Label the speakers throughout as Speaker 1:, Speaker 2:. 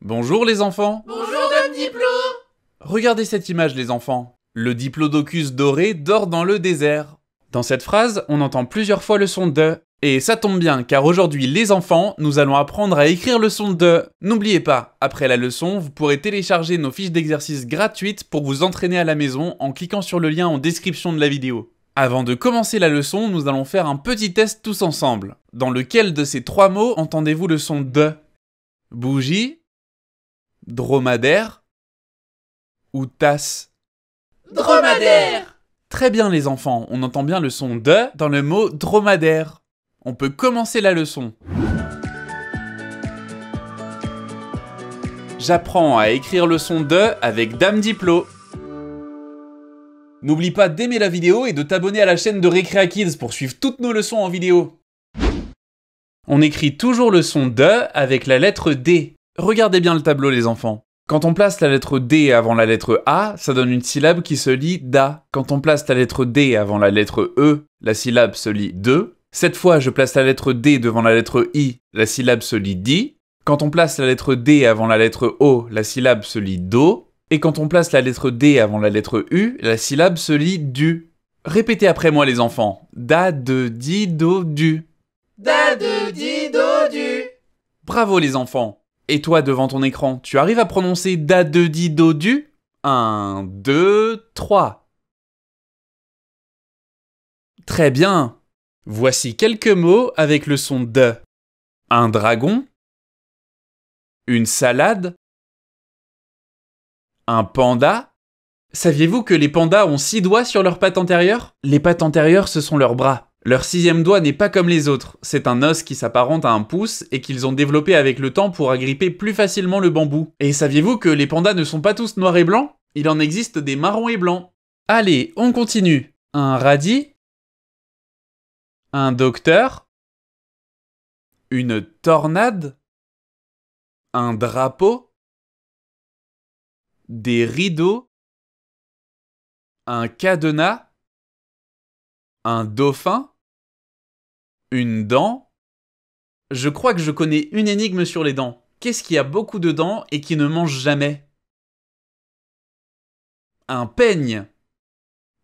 Speaker 1: Bonjour les enfants.
Speaker 2: Bonjour Dame Diplo.
Speaker 1: Regardez cette image les enfants. Le diplodocus doré dort dans le désert. Dans cette phrase, on entend plusieurs fois le son de. Et ça tombe bien, car aujourd'hui les enfants, nous allons apprendre à écrire le son de. N'oubliez pas, après la leçon, vous pourrez télécharger nos fiches d'exercice gratuites pour vous entraîner à la maison en cliquant sur le lien en description de la vidéo. Avant de commencer la leçon, nous allons faire un petit test tous ensemble. Dans lequel de ces trois mots entendez-vous le son de? Bougie, dromadaire ou tasse?
Speaker 2: Dromadaire.
Speaker 1: Très bien les enfants, on entend bien le son de dans le mot dromadaire. On peut commencer la leçon. J'apprends à écrire le son de avec Dame Diplo. N'oublie pas d'aimer la vidéo et de t'abonner à la chaîne de Recrea Kids pour suivre toutes nos leçons en vidéo. On écrit toujours le son de avec la lettre D. Regardez bien le tableau les enfants. Quand on place la lettre D avant la lettre A, ça donne une syllabe qui se lit da. Quand on place la lettre D avant la lettre E, la syllabe se lit de. Cette fois, je place la lettre D devant la lettre I, la syllabe se lit di. Quand on place la lettre D avant la lettre O, la syllabe se lit do. Et quand on place la lettre D avant la lettre U, la syllabe se lit du. Répétez après moi les enfants. Da, de, di, do, du.
Speaker 2: Da, de, di, do, du.
Speaker 1: Bravo les enfants. Et toi devant ton écran, tu arrives à prononcer da, de, di, do, du? 1, 2, 3. Très bien. Voici quelques mots avec le son de. Un dragon. Une salade. Un panda. Saviez-vous que les pandas ont 6 doigts sur leurs pattes antérieures? Les pattes antérieures, ce sont leurs bras. Leur 6e doigt n'est pas comme les autres. C'est un os qui s'apparente à un pouce et qu'ils ont développé avec le temps pour agripper plus facilement le bambou. Et saviez-vous que les pandas ne sont pas tous noirs et blancs? Il en existe des marrons et blancs. Allez, on continue. Un radis. Un docteur. Une tornade. Un drapeau. Des rideaux, un cadenas, un dauphin, une dent. Je crois que je connais une énigme sur les dents. Qu'est-ce qui a beaucoup de dents et qui ne mange jamais? Un peigne.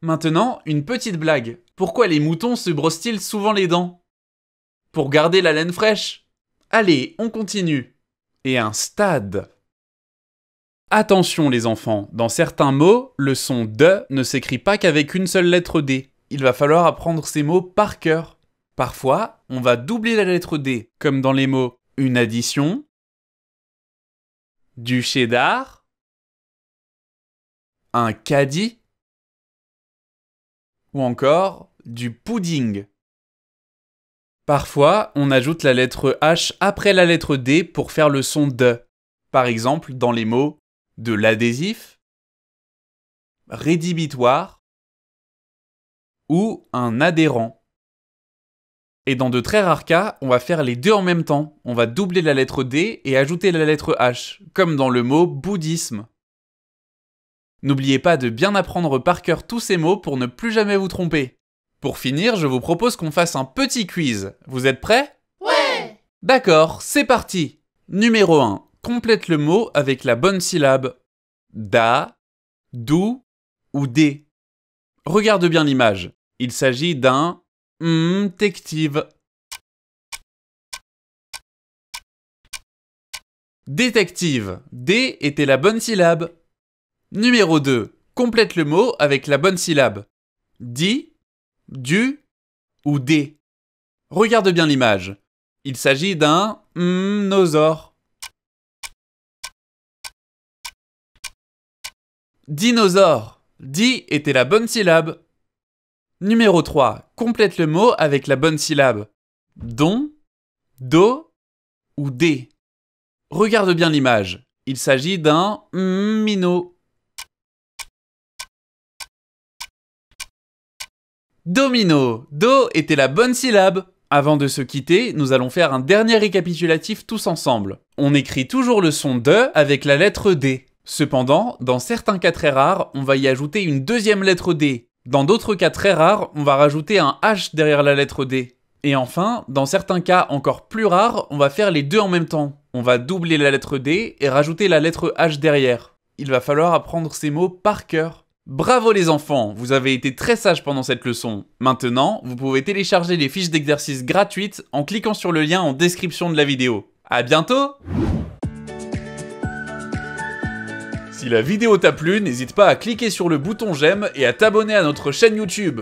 Speaker 1: Maintenant, une petite blague. Pourquoi les moutons se brossent-ils souvent les dents? Pour garder la laine fraîche. Allez, on continue. Et un stade. Attention les enfants, dans certains mots, le son de ne s'écrit pas qu'avec une seule lettre D. Il va falloir apprendre ces mots par cœur. Parfois, on va doubler la lettre D, comme dans les mots une addition, du cheddar, un caddie, ou encore du pudding. Parfois, on ajoute la lettre H après la lettre D pour faire le son de. Par exemple, dans les mots de l'adhésif, rédhibitoire ou un adhérent. Et dans de très rares cas, on va faire les deux en même temps. On va doubler la lettre D et ajouter la lettre H, comme dans le mot bouddhisme. N'oubliez pas de bien apprendre par cœur tous ces mots pour ne plus jamais vous tromper. Pour finir, je vous propose qu'on fasse un petit quiz. Vous êtes prêts?
Speaker 2: Ouais.
Speaker 1: D'accord, c'est parti. Numéro 1. Complète le mot avec la bonne syllabe. Da, dou ou dé. Regarde bien l'image. Il s'agit d'un détective. Détective. D était la bonne syllabe. Numéro 2. Complète le mot avec la bonne syllabe. Di, du ou dé. Regarde bien l'image. Il s'agit d'un dinosaure. Dinosaure. Di était la bonne syllabe. Numéro 3. Complète le mot avec la bonne syllabe. Don, do ou dé. Regarde bien l'image. Il s'agit d'un minot. Domino. Do était la bonne syllabe. Avant de se quitter, nous allons faire un dernier récapitulatif tous ensemble. On écrit toujours le son de avec la lettre D. Cependant, dans certains cas très rares, on va y ajouter une deuxième lettre D. Dans d'autres cas très rares, on va rajouter un H derrière la lettre D. Et enfin, dans certains cas encore plus rares, on va faire les deux en même temps. On va doubler la lettre D et rajouter la lettre H derrière. Il va falloir apprendre ces mots par cœur. Bravo les enfants, vous avez été très sages pendant cette leçon. Maintenant, vous pouvez télécharger les fiches d'exercice gratuites en cliquant sur le lien en description de la vidéo. À bientôt! Si la vidéo t'a plu, n'hésite pas à cliquer sur le bouton j'aime et à t'abonner à notre chaîne YouTube.